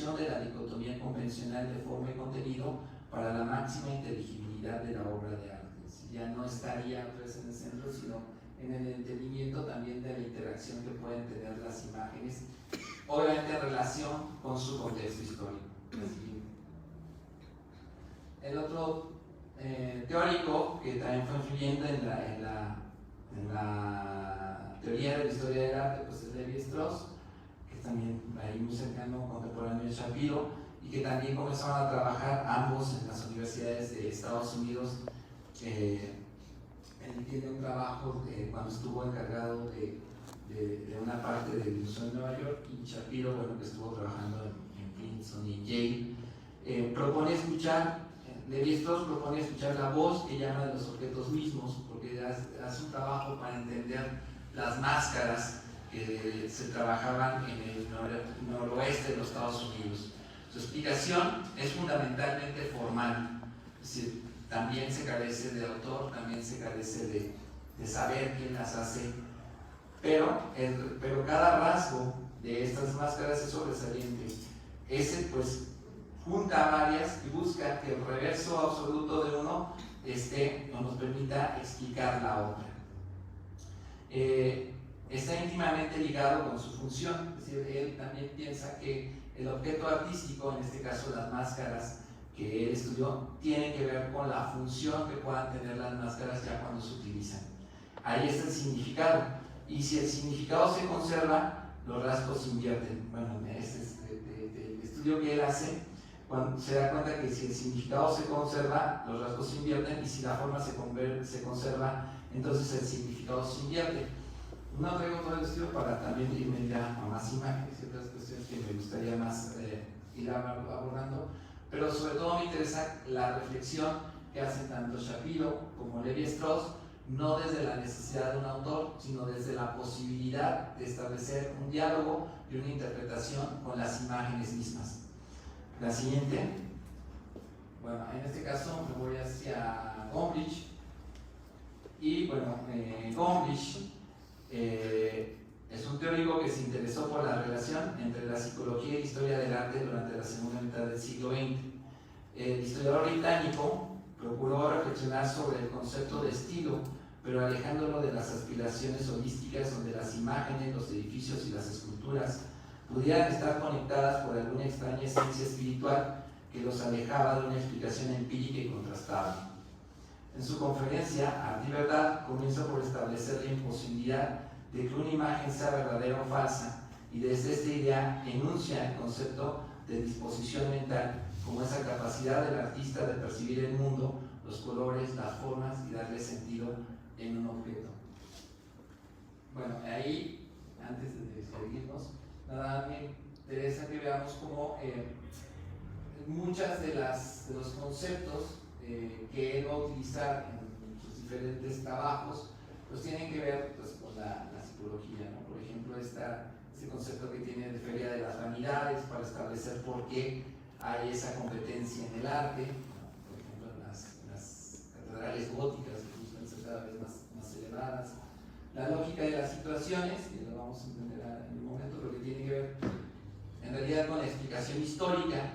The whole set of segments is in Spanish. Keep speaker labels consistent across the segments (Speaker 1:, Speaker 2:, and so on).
Speaker 1: reducción de la dicotomía convencional de forma y contenido para la máxima inteligibilidad de la obra de arte. Ya no estaría pues, en el centro, sino en el entendimiento también de la interacción que pueden tener las imágenes, obviamente en relación con su contexto histórico. Así. El otro teórico que también fue influyendo en la teoría de la historia del arte pues es Lévi-Strauss, que es también ahí muy cercano, contemporáneo de Shapiro, y que también comenzaron a trabajar ambos en las universidades de Estados Unidos. Él tiene un trabajo cuando estuvo encargado de una parte del Museo de Nueva York, y Shapiro, bueno, que estuvo trabajando en Princeton y en Yale. Propone escuchar, Lévi-Strauss propone escuchar la voz que llama de los objetos mismos, porque hace un trabajo para entender las máscaras que se trabajaban en el noroeste de los Estados Unidos. Su explicación es fundamentalmente formal, es decir, también se carece de autor, también se carece de saber quién las hace, pero cada rasgo de estas máscaras es sobresaliente. Ese pues junta varias y busca que el reverso absoluto de uno nos permita explicar la otra. Está íntimamente ligado con su función, es decir, él también piensa que el objeto artístico, en este caso las máscaras que él estudió, tienen que ver con la función que puedan tener las máscaras ya cuando se utilizan. Ahí está el significado, y si el significado se conserva, los rasgos se invierten. Bueno, este es el estudio que él hace, cuando se da cuenta que si el significado se conserva, los rasgos se invierten, y si la forma se conserva, entonces el significado se invierte. No traigo todo el estudio para también irme ya a más imágenes y otras cuestiones que me gustaría más ir abordando, pero sobre todo me interesa la reflexión que hacen tanto Shapiro como Lévi-Strauss, no desde la necesidad de un autor, sino desde la posibilidad de establecer un diálogo y una interpretación con las imágenes mismas. La siguiente, bueno, en este caso me voy hacia Gombrich, y bueno, Gombrich es un teórico que se interesó por la relación entre la psicología y la historia del arte durante la segunda mitad del siglo XX. El historiador británico procuró reflexionar sobre el concepto de estilo, pero alejándolo de las aspiraciones holísticas donde las imágenes, los edificios y las esculturas pudieran estar conectadas por alguna extraña esencia espiritual que los alejaba de una explicación empírica y contrastable. En su conferencia, Arte y Verdad, comienza por establecer la imposibilidad de que una imagen sea verdadera o falsa, y desde esta idea enuncia el concepto de disposición mental como esa capacidad del artista de percibir el mundo, los colores, las formas y darle sentido en un objeto. Bueno, ahí, antes de seguirnos, nada, me interesa que veamos cómo muchas de los conceptos que él va a utilizar en sus diferentes trabajos pues tienen que ver pues, con la psicología, ¿no? Por ejemplo, este concepto que tiene de feria de las vanidades para establecer por qué hay esa competencia en el arte, ¿no? Por ejemplo, las catedrales góticas que buscan ser cada vez más celebradas. La lógica de las situaciones, y lo vamos a entender en un momento, pero que tiene que ver en realidad con la explicación histórica,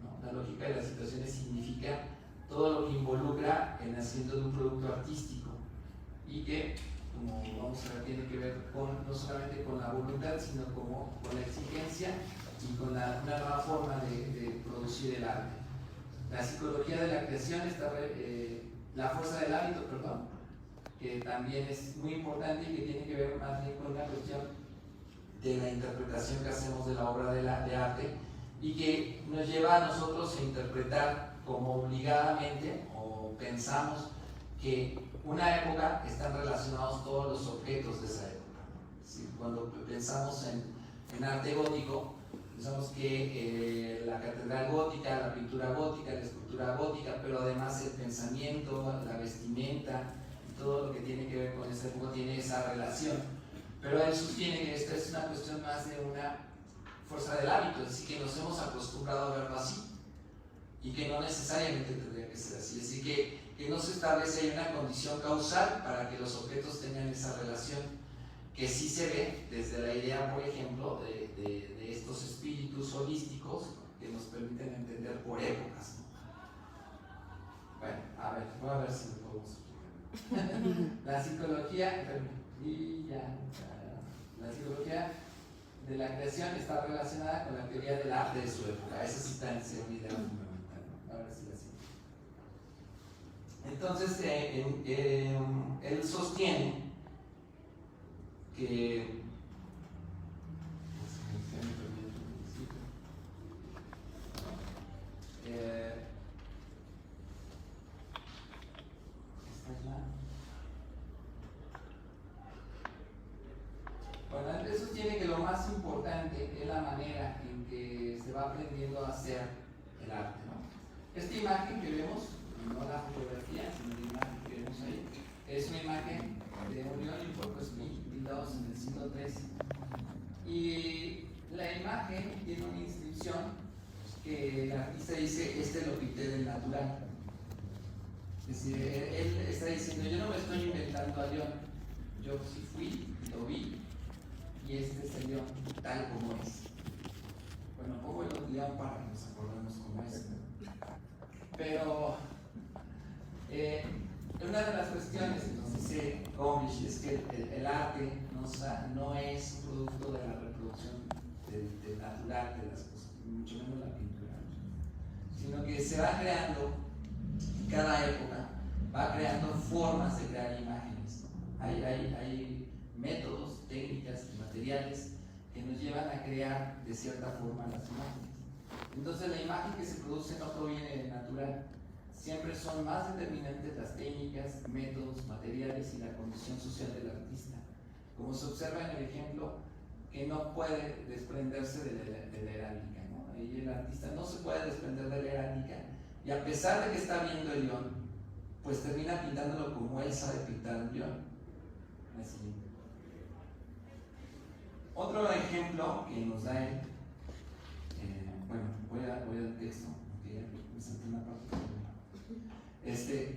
Speaker 1: ¿no? La lógica de las situaciones significa todo lo que involucra el nacimiento de un producto artístico, y que, como vamos a ver, tiene que ver no solamente con la voluntad, sino como con la exigencia y con una nueva forma de producir el arte. La psicología de la creación está, la fuerza del hábito, perdón, que también es muy importante y que tiene que ver más bien con la cuestión de la interpretación que hacemos de la obra de arte, y que nos lleva a nosotros a interpretar como obligadamente, o pensamos que una época están relacionados todos los objetos de esa época. ¿Sí? Cuando pensamos en arte gótico, pensamos que la catedral gótica, la pintura gótica, la escultura gótica, pero además el pensamiento, la vestimenta y todo lo que tiene que ver con esa época tiene esa relación. Pero él sostiene que esta es una cuestión más de una fuerza del hábito, es decir, que nos hemos acostumbrado a verlo así y que no necesariamente tendría que ser así. Así que no se establece una condición causal para que los objetos tengan esa relación, que sí se ve desde la idea, por ejemplo, de estos espíritus holísticos que nos permiten entender por épocas, ¿no? Bueno, a ver, voy a ver si lo podemos explicar. La psicología de la creación está relacionada con la teoría del arte de su época. Esa sí está en ser una idea fundamental, ¿no? A ver si la sigo. Entonces, él sostiene que bueno, él sostiene que lo más importante es la manera en que se va aprendiendo a hacer el arte, ¿no? Esta imagen que vemos, no la fotografía, sino la imagen que vemos ahí, es una imagen de un león y un puerco espín, pintados en el siglo XIII. Y la imagen tiene una inscripción que el artista dice: este lo pinté del natural. Es decir, él está diciendo: yo no me estoy inventando a león, yo sí fui, lo vi, y este es el león tal como es. Bueno, pongo el león para que nos acordemos cómo es. Pero una de las cuestiones que nos dice Gombrich es que el arte no es un producto de la reproducción del natural de las cosas, mucho menos la pintura, sino que se va creando, cada época va creando formas de crear imágenes, ¿no? Hay métodos, técnicas y materiales que nos llevan a crear de cierta forma las imágenes. Entonces la imagen que se produce no proviene del natural, siempre son más determinantes las técnicas, métodos, materiales y la condición social del artista. Como se observa en el ejemplo, que no puede desprenderse de la heráldica, ¿no? Y el artista no se puede desprender de la heráldica, y a pesar de que está viendo el león, pues termina pintándolo como él sabe pintar un león. Así. Otro ejemplo que nos da él, bueno, voy al texto, porque ya me salté una parte.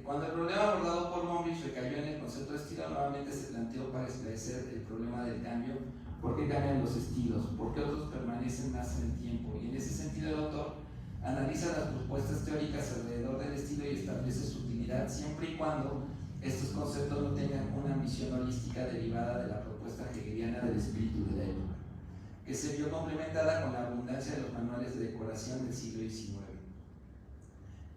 Speaker 1: Cuando el problema abordado por Gombrich recayó en el concepto de estilo, nuevamente se planteó para esclarecer el problema del cambio: ¿por qué cambian los estilos? ¿Por qué otros permanecen más en el tiempo? Y en ese sentido el autor analiza las propuestas teóricas alrededor del estilo y establece su utilidad siempre y cuando estos conceptos no tengan una ambición holística derivada de la propuesta hegeliana del espíritu de la época, que se vio complementada con la abundancia de los manuales de decoración del siglo XIX.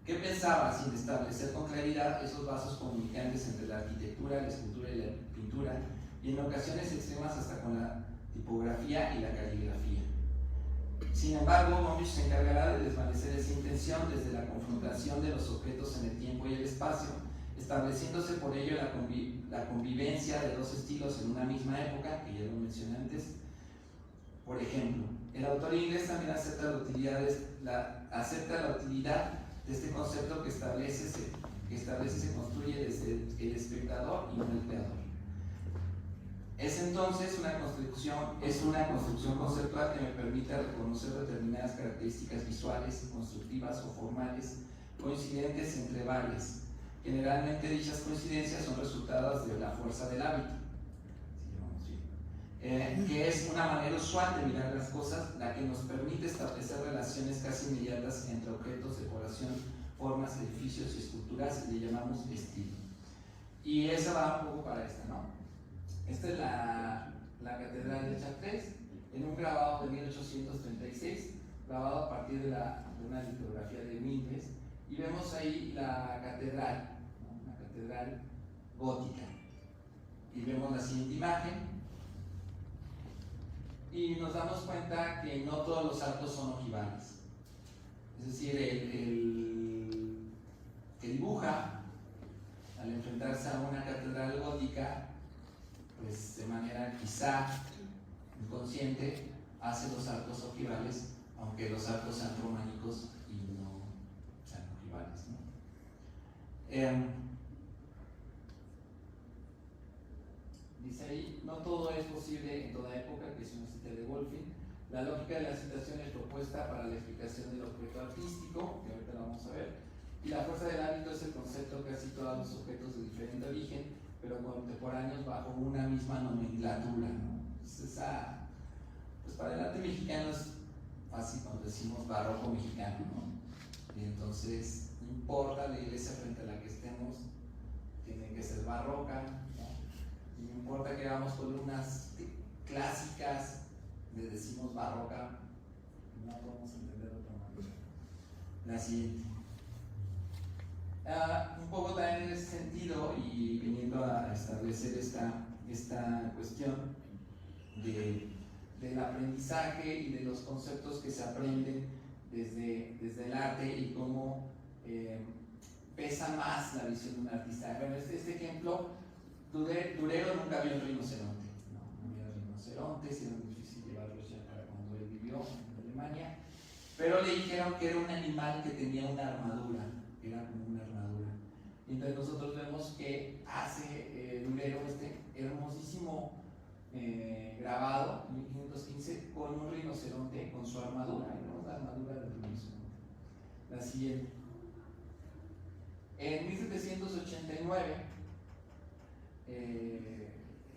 Speaker 1: ¿Qué pensaba sin establecer con claridad esos vasos comunicantes entre la arquitectura, la escultura y la pintura, y en ocasiones extremas hasta con la tipografía y la caligrafía? Sin embargo, Gombrich se encargará de desvanecer esa intención desde la confrontación de los objetos en el tiempo y el espacio, estableciéndose por ello la convivencia de dos estilos en una misma época, que ya lo mencioné antes. Por ejemplo, el autor inglés también acepta la utilidad de este concepto que establece y se construye desde el espectador y no el creador. Es entonces una construcción conceptual que me permite reconocer determinadas características visuales, constructivas o formales coincidentes entre varias. Generalmente dichas coincidencias son resultados de la fuerza del hábito, que es una manera usual de mirar las cosas, la que nos permite establecer relaciones casi inmediatas entre objetos, decoración, formas, edificios y esculturas, y le llamamos estilo. Y esa va un poco para esta, ¿no? Esta es la Catedral de Chartres, en un grabado de 1836, grabado a partir de una litografía de Mingles, y vemos ahí la catedral, ¿no? Una catedral gótica, y vemos la siguiente imagen, y nos damos cuenta que no todos los arcos son ojivales. Es decir, el que dibuja, al enfrentarse a una catedral gótica, pues de manera quizá inconsciente, hace los arcos ojivales, aunque los arcos sean románicos y no sean ojivales, ¿no? Dice ahí: no todo es posible en toda época, que es una cita de Wolfing. La lógica de la citación es propuesta para la explicación del objeto artístico, que ahorita lo vamos a ver, y la fuerza del hábito es el concepto que casi todos los objetos de diferente origen pero contemporáneos bajo una misma nomenclatura, ¿no? Entonces, pues para el arte mexicano es fácil cuando decimos barroco mexicano, ¿no? Y entonces, no importa la iglesia frente a la que estemos, tiene que ser barroca, ¿no? Y no importa que hagamos columnas clásicas, le decimos barroca, no podemos entender de otra manera. La siguiente. Un poco también en ese sentido, y viniendo a establecer esta cuestión del aprendizaje y de los conceptos que se aprenden desde el arte y cómo pesa más la visión de un artista. Bueno, este ejemplo, Durero nunca vio un rinoceronte, no había rinocerontes, era muy difícil llevarlos ya para cuando él vivió en Alemania, pero le dijeron que era un animal que tenía una armadura, era como una armadura. Y entonces nosotros vemos que hace Durero este hermosísimo grabado en 1515 con un rinoceronte, con su armadura, ¿no? La armadura del rinoceronte. La siguiente. En 1789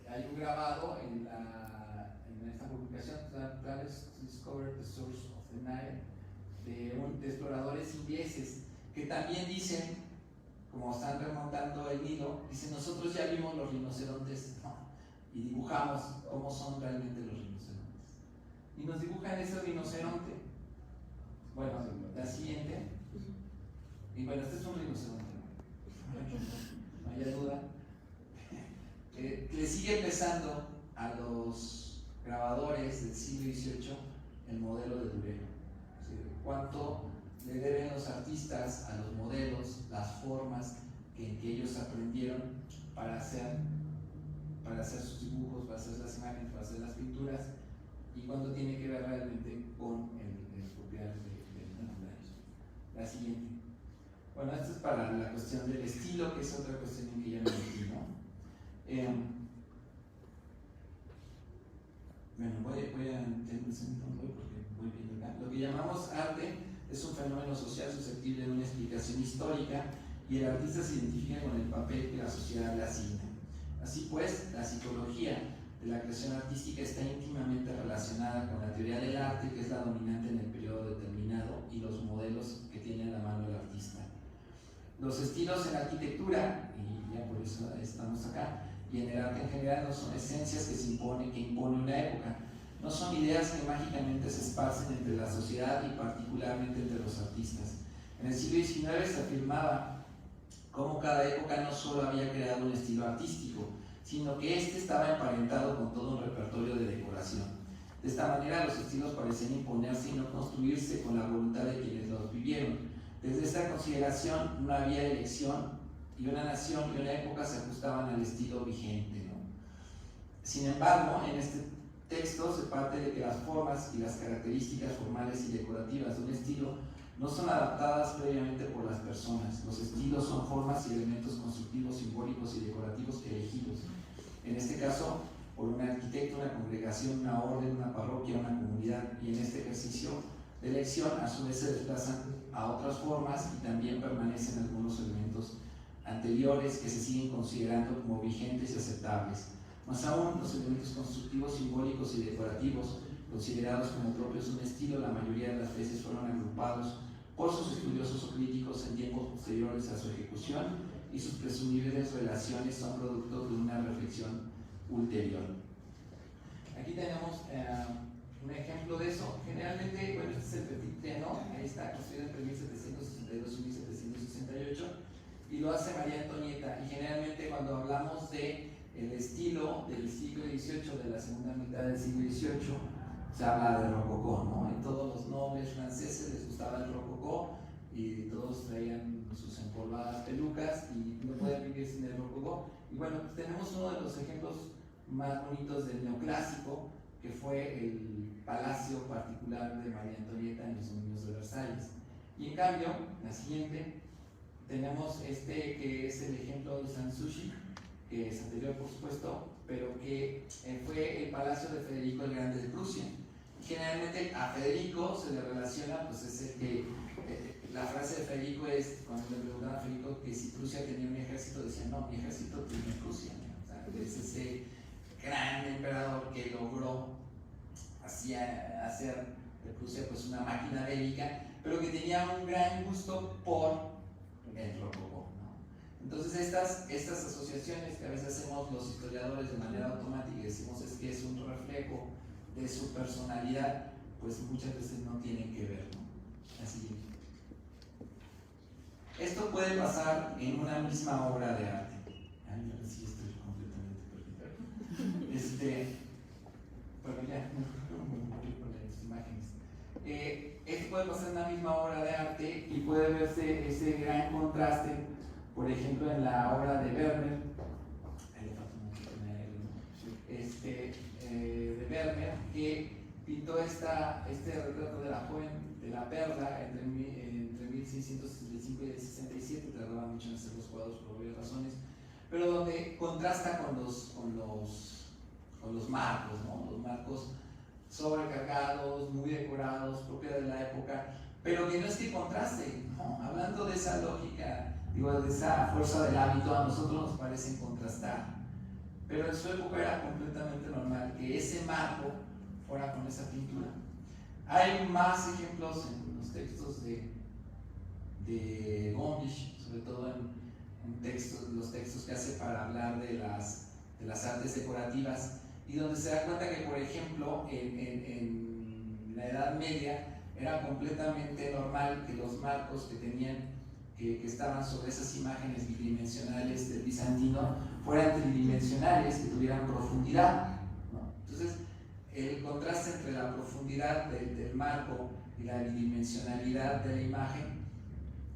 Speaker 1: hay un grabado en esta publicación, Travelers Discovered the Source of the Nile, de exploradores ingleses que también dicen, como están remontando el Nilo, dicen: nosotros ya vimos los rinocerontes, ¿no? Y dibujamos cómo son realmente los rinocerontes. Y nos dibujan ese rinoceronte. Bueno, la siguiente. Y bueno, este es un rinoceronte, no haya duda. Le sigue pesando a los grabadores del siglo XVIII el modelo de Durero. ¿Cuánto le deben los artistas a los modelos, las formas que ellos aprendieron para hacer sus dibujos, para hacer las imágenes, para hacer las pinturas, y cuánto tiene que ver realmente con el copiar del naturalismo? La siguiente. Bueno, esto es para la cuestión del estilo, que es otra cuestión en que ya me metí, ¿no? Bueno, voy a porque voy viendo acá. Lo que llamamos arte es un fenómeno social susceptible de una explicación histórica, y el artista se identifica con el papel que la sociedad le asigna. Así pues, la psicología de la creación artística está íntimamente relacionada con la teoría del arte, que es la dominante en el periodo determinado, y los modelos que tiene a la mano el artista. Los estilos en la arquitectura, y ya por eso estamos acá, y en el arte en general, no son esencias que impone una época, no son ideas que mágicamente se esparcen entre la sociedad y particularmente entre los artistas. En el siglo XIX se afirmaba cómo cada época no solo había creado un estilo artístico, sino que éste estaba emparentado con todo un repertorio de decoración. De esta manera los estilos parecían imponerse y no construirse con la voluntad de quienes los vivieron. Desde esta consideración no había elección, y una nación y una época se ajustaban al estilo vigente, ¿no? Sin embargo, en este texto se parte de que las formas y las características formales y decorativas de un estilo no son adaptadas previamente por las personas. Los estilos son formas y elementos constructivos, simbólicos y decorativos elegidos, en este caso por un arquitecto, una congregación, una orden, una parroquia, una comunidad, y en este ejercicio de elección a su vez se desplazan a otras formas y también permanecen algunos elementos anteriores que se siguen considerando como vigentes y aceptables. Más aún, los elementos constructivos, simbólicos y decorativos considerados como propios de un estilo, la mayoría de las veces fueron agrupados por sus estudiosos o críticos en tiempos posteriores a su ejecución, y sus presumibles relaciones son producto de una reflexión ulterior. Aquí tenemos un ejemplo de eso. Generalmente, bueno, este es el Petit Teno, ahí está, construido entre 1762 y 1768, y lo hace María Antonieta. Y generalmente cuando hablamos de el estilo del siglo XVIII, de la segunda mitad del siglo XVIII, se habla de rococó, ¿no? Y todos los nobles franceses les gustaba el rococó, y todos traían sus empolvadas pelucas y no podían vivir sin el rococó. Y bueno, pues tenemos uno de los ejemplos más bonitos del neoclásico, que fue el palacio particular de María Antonieta en los dominios de Versalles. Y en cambio, la siguiente, tenemos que es el ejemplo de Sanssouci, que es anterior por supuesto, pero que fue el palacio de Federico el Grande de Prusia. Generalmente a Federico se le relaciona, pues es el que la frase de Federico es, cuando le preguntaban a Federico que si Prusia tenía un ejército, decía, no, mi ejército tiene Prusia, ¿no? O sea, es ese gran emperador que logró hacer de Prusia pues una máquina bélica, pero que tenía un gran gusto por el rococó, ¿no? Entonces estas asociaciones que a veces hacemos los historiadores de manera automática y decimos es que es un reflejo de su personalidad, pues muchas veces no tienen que ver, ¿no? Así. Esto puede pasar en una misma obra de arte. Ay, ahora sí estoy completamente perdido. Pero ya, me morí con las imágenes. Esto puede pasar en una misma obra de arte y puede verse ese gran contraste, por ejemplo, en la obra de Vermeer. De Vermeer, que pintó este retrato de la joven de la Perla entre 1665 y el 67, tardaba mucho en hacer los cuadros por varias razones, pero donde contrasta con los marcos, ¿no? Los marcos sobrecargados, muy decorados, propios de la época, pero que no es que contraste, ¿no? Hablando de esa lógica, digo, de esa fuerza del hábito, a nosotros nos parecen contrastar, pero en su época era completamente normal que ese marco fuera con esa pintura. Hay más ejemplos en los textos de Gombrich, sobre todo en los textos que hace para hablar de las artes decorativas, y donde se da cuenta que, por ejemplo, en la Edad Media era completamente normal que los marcos que estaban sobre esas imágenes bidimensionales del bizantino fueran tridimensionales, que tuvieran profundidad, ¿no? Entonces, el contraste entre la profundidad del marco y la bidimensionalidad de la imagen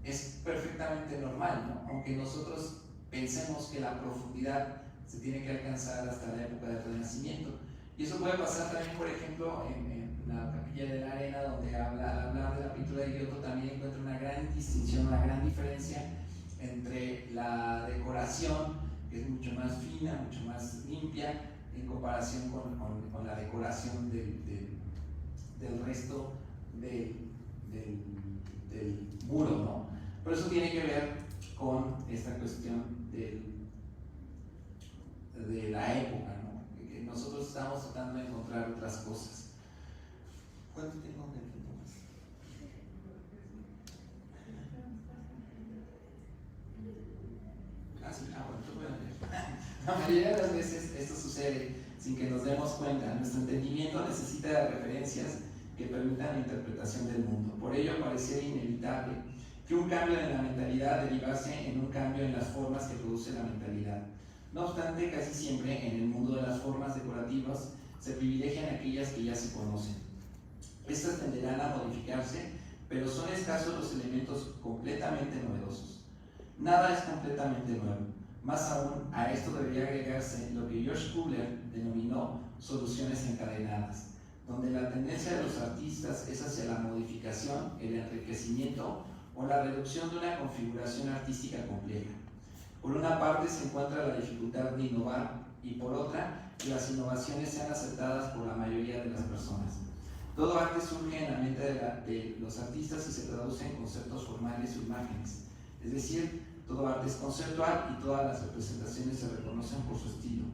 Speaker 1: es perfectamente normal, ¿no? Aunque nosotros pensemos que la profundidad se tiene que alcanzar hasta la época del Renacimiento. Y eso puede pasar también, por ejemplo, en la Capilla de la Arena, donde al hablar de la pintura de Giotto también encuentra una gran distinción, una gran diferencia entre la decoración, que es mucho más fina, mucho más limpia, en comparación con la decoración del resto del muro, ¿no? Pero eso tiene que ver con esta cuestión de la época, ¿no? Que nosotros estamos tratando de encontrar otras cosas. ¿Cuánto tengo de tiempo más? La mayoría de las veces esto sucede sin que nos demos cuenta. Nuestro entendimiento necesita de referencias que permitan la interpretación del mundo. Por ello pareciera inevitable que un cambio en la mentalidad derivase en un cambio en las formas que produce la mentalidad. No obstante, casi siempre en el mundo de las formas decorativas se privilegian aquellas que ya se conocen. Estas tenderán a modificarse, pero son escasos los elementos completamente novedosos. Nada es completamente nuevo. Más aún, a esto debería agregarse lo que George Kugler denominó soluciones encadenadas, donde la tendencia de los artistas es hacia la modificación, el enriquecimiento o la reducción de una configuración artística compleja. Por una parte se encuentra la dificultad de innovar y por otra, que las innovaciones sean aceptadas por la mayoría de las personas. Todo arte surge en la mente de los artistas y se traduce en conceptos formales o imágenes, es decir, todo arte es conceptual y todas las representaciones se reconocen por su estilo.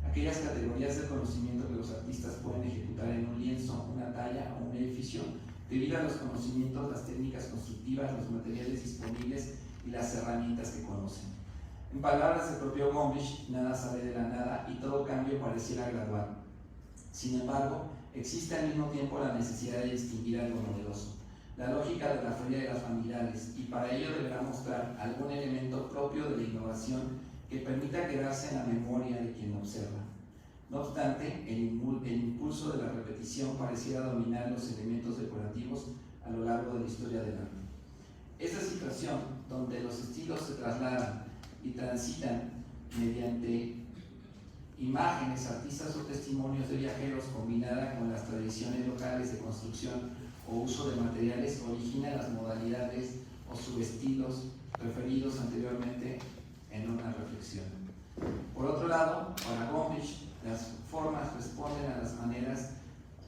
Speaker 1: Aquellas categorías de conocimiento que los artistas pueden ejecutar en un lienzo, una talla o un edificio, debido a los conocimientos, las técnicas constructivas, los materiales disponibles y las herramientas que conocen. En palabras del propio Gombrich, nada sale de la nada y todo cambio pareciera gradual. Sin embargo, existe al mismo tiempo la necesidad de distinguir algo novedoso, la lógica de la feria de las familiares, y para ello deberá mostrar algún elemento propio de la innovación que permita quedarse en la memoria de quien observa. No obstante, el impulso de la repetición pareciera dominar los elementos decorativos a lo largo de la historia del arte. Esta situación, donde los estilos se trasladan y transitan mediante imágenes, artistas o testimonios de viajeros, combinada con las tradiciones locales de construcción o uso de materiales, origina las modalidades o subestilos referidos anteriormente en una reflexión. Por otro lado, para Gombrich, las formas responden a las maneras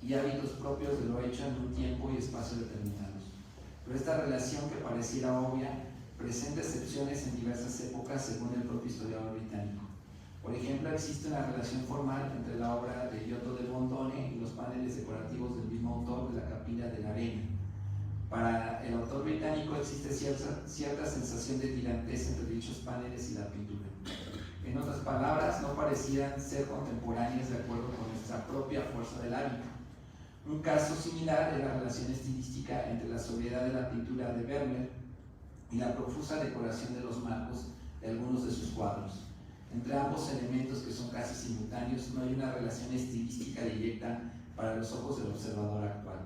Speaker 1: y hábitos propios de lo hecho en un tiempo y espacio determinados. pero esta relación, que pareciera obvia, presenta excepciones en diversas épocas según el propio historiador británico. Por ejemplo, existe una relación formal entre la obra de Giotto del Bondone y los paneles decorativos del mismo autor de la Capilla de la Arena. Para el autor británico existe cierta sensación de tirantez entre dichos paneles y la pintura. En otras palabras, no parecían ser contemporáneas de acuerdo con nuestra propia fuerza del hábito. Un caso similar es la relación estilística entre la sobriedad de la pintura de Vermeer y la profusa decoración de los marcos de algunos de sus cuadros. Entre ambos elementos, que son casi simultáneos, no hay una relación estilística directa para los ojos del observador actual.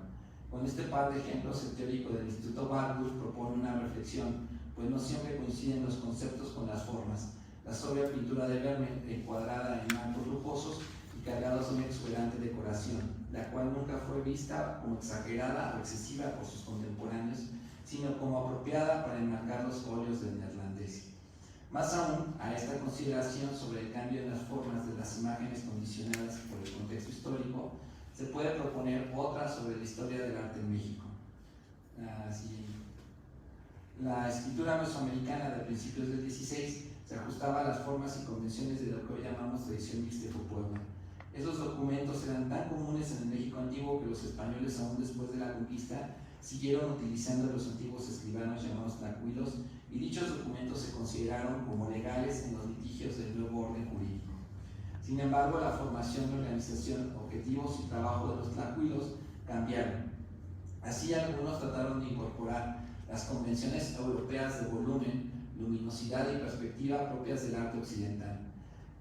Speaker 1: Con este par de ejemplos, el teórico del Instituto Warburg propone una reflexión, pues no siempre coinciden los conceptos con las formas. La sobria pintura de Vermeer, encuadrada en marcos lujosos y cargados de una exuberante decoración, la cual nunca fue vista como exagerada o excesiva por sus contemporáneos, sino como apropiada para enmarcar los óleos del neerlandés. Más aún, a esta consideración sobre el cambio en las formas de las imágenes condicionadas por el contexto histórico, se puede proponer otra sobre la historia del arte en México. La escritura mesoamericana de principios del XVI se ajustaba a las formas y convenciones de lo que hoy llamamos tradición mixteco-puebla. Esos documentos eran tan comunes en el México antiguo que los españoles, aún después de la conquista, siguieron utilizando los antiguos escribanos llamados tlacuilos, y dichos documentos se consideraron como legales en los litigios del nuevo orden jurídico. Sin embargo, la formación, organización, objetivos y trabajo de los tlacuilos cambiaron. Así, algunos trataron de incorporar las convenciones europeas de volumen, luminosidad y perspectiva propias del arte occidental.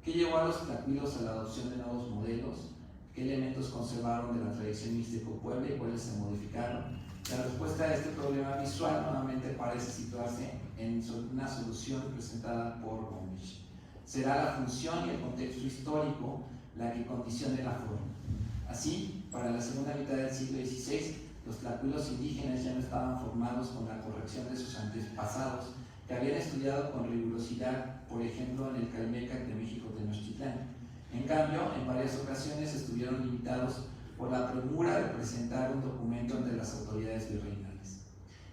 Speaker 1: ¿Qué llevó a los tlacuilos a la adopción de nuevos modelos? ¿Qué elementos conservaron de la tradición mixteco-puebla y cuáles se modificaron? La respuesta a este problema visual nuevamente parece situarse en una solución presentada por Gombrich. Será la función y el contexto histórico la que condicione la forma. Así, para la segunda mitad del siglo XVI, los tlacuilos indígenas ya no estaban formados con la corrección de sus antepasados, que habían estudiado con rigurosidad, por ejemplo, en el Calmecac de México Tenochtitlán. En cambio, en varias ocasiones estuvieron limitados por la premura de presentar un documento ante las autoridades virreinales.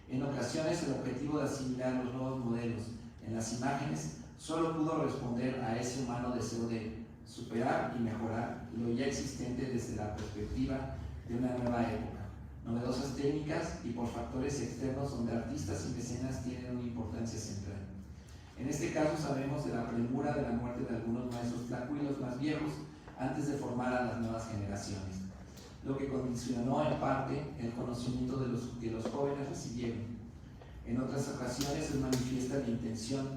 Speaker 1: En ocasiones, el objetivo de asimilar los nuevos modelos en las imágenes solo pudo responder a ese humano deseo de superar y mejorar lo ya existente desde la perspectiva de una nueva época, novedosas técnicas y por factores externos donde artistas y mecenas tienen una importancia central. En este caso sabemos de la premura de la muerte de algunos maestros tlacuilos más viejos antes de formar a las nuevas generaciones, lo que condicionó en parte el conocimiento de los que los jóvenes recibieron. En otras ocasiones se manifiesta la intención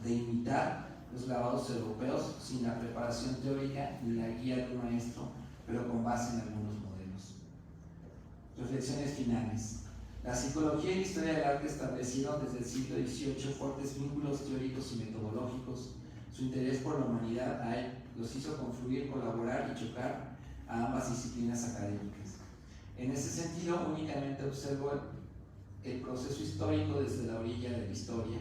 Speaker 1: de imitar los grabados europeos sin la preparación teórica ni la guía de un maestro, pero con base en algunos modelos. Reflexiones finales. La psicología y la historia del arte establecieron desde el siglo XVIII fuertes vínculos teóricos y metodológicos. Su interés por la humanidad los hizo confluir, colaborar y chocar a ambas disciplinas académicas. En ese sentido, únicamente observo el proceso histórico desde la orilla de la historia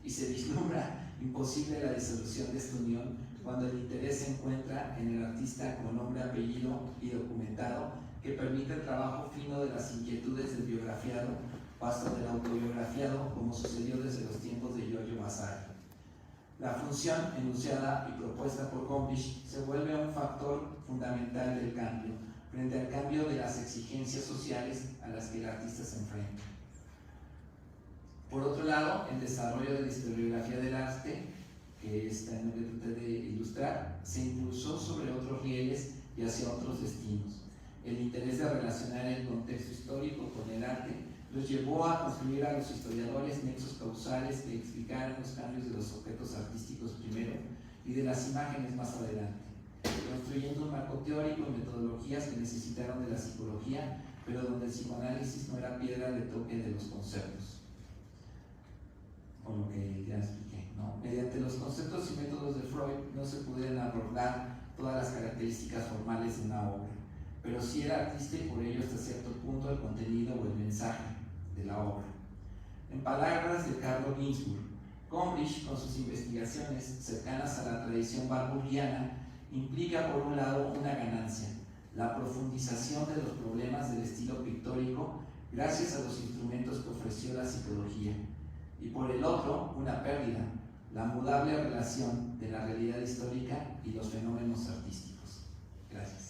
Speaker 1: y se vislumbra imposible la disolución de esta unión cuando el interés se encuentra en el artista con nombre, apellido y documentado que permite el trabajo fino de las inquietudes del biografiado o hasta del autobiografiado, como sucedió desde los tiempos de Giorgio Vasari. La función enunciada y propuesta por Gombrich se vuelve un factor fundamental del cambio, frente al cambio de las exigencias sociales a las que el artista se enfrenta. Por otro lado, el desarrollo de la historiografía del arte, que está en lo que traté de ilustrar, se impulsó sobre otros rieles y hacia otros destinos. El interés de relacionar el contexto histórico con el arte los llevó a construir a los historiadores nexos causales que explicaran los cambios de los objetos artísticos primero y de las imágenes más adelante, construyendo un marco teórico y metodologías que necesitaron de la psicología, pero donde el psicoanálisis no era piedra de toque de los conceptos. Con lo que ya expliqué, ¿no? Mediante los conceptos y métodos de Freud no se pudieron abordar todas las características formales de una obra, pero sí era artista y por ello hasta cierto punto el contenido o el mensaje de la obra. En palabras de Carlo Ginzburg, Gombrich, con sus investigaciones cercanas a la tradición warburgiana, implica por un lado una ganancia, la profundización de los problemas del estilo pictórico gracias a los instrumentos instrumentos que ofreció la psicología, y por el otro, una pérdida, la mudable relación de la realidad histórica y los fenómenos artísticos. Gracias.